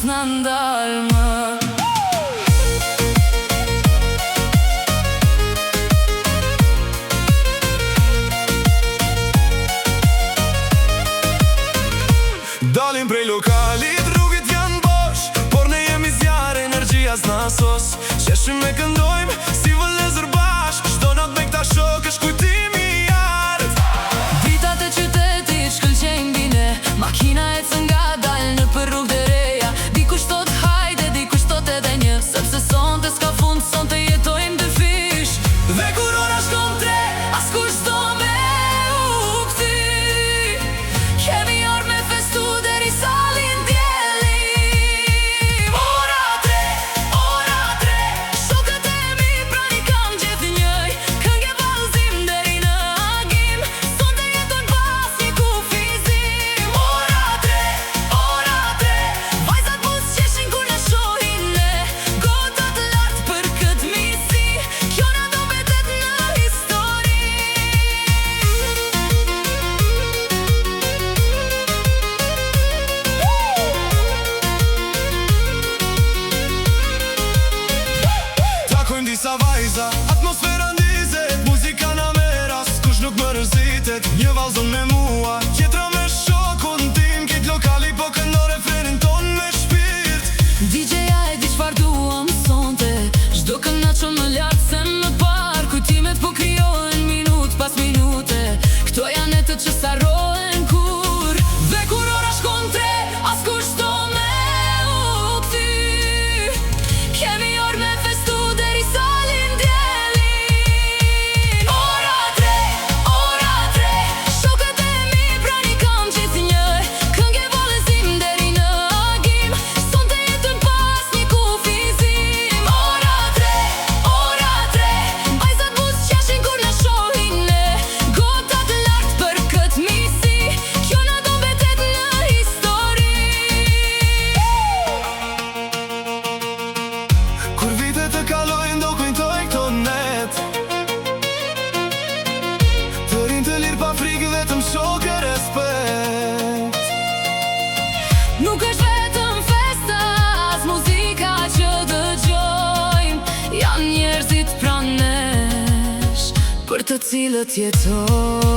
s'na ndal më. Dalim prej lokalit, rrugit janë bosh, por ne jemi zjarë, energjia s'na sos. Qeshim me këndojmë, si vëllezër bashk, çdo not me këta shok është kujtimi i art. Dritat e qytetit shkëlqejnë bine, makina ecën ngadalë në për rrugë të reja. Dikush thot hajde, dikush thot edhe një, sepse sonte s'ka fund, sonte jetojmë të fish. Dhe kur ora shkon tre, askush s'do me u kthi. Kemi orë me festu deri sa lind dielli. Ora tre, shokët e mi prani kam gjithë njëj. Këngë e vallëzim deri në agim, sonte jetojnë pas një kufizim. Ora tre, vajzat buz qeshin kur në shohin ne, gotat lartë për këtë misi, kjo na do mbetet në histori. takojmë disa vajza, atmosfera ndizet, muzika na meras, kush nuk më rëzitet. Një vallëzon me mua, tjetra me shokun tim, kejt lokali po këndon refrenin ton me shpirt. DJ-ja e di çfarë duam sonte, çdo këngë na çon më lart se më parë. Kujtimet po krijohen minut pas minute, këto janë netët që s'harrohen kur. Dhe kur ora shkon tre, askush s'do me u kthi. Kemi orë me festu deri sa lind dielli. Ora tre, shokët e mi prani kam gjithë njëj. Këngë e vallëzim deri në agim, sonte jetojmë pas një kufizim. Ora tre, vajzat buz qeshin kur në shohin ne, gotat lartë për këtë misi, kjo na do mbetet në histori. Kur vitet të kalojnë do kujtoj këto net, të rinë të lirë pa frikë, vetëm shok e respekt. Nuk është vetëm festa, as muzika që dëgjojmë, janë njerëzit pranë nesh, për të cilët jetojmë.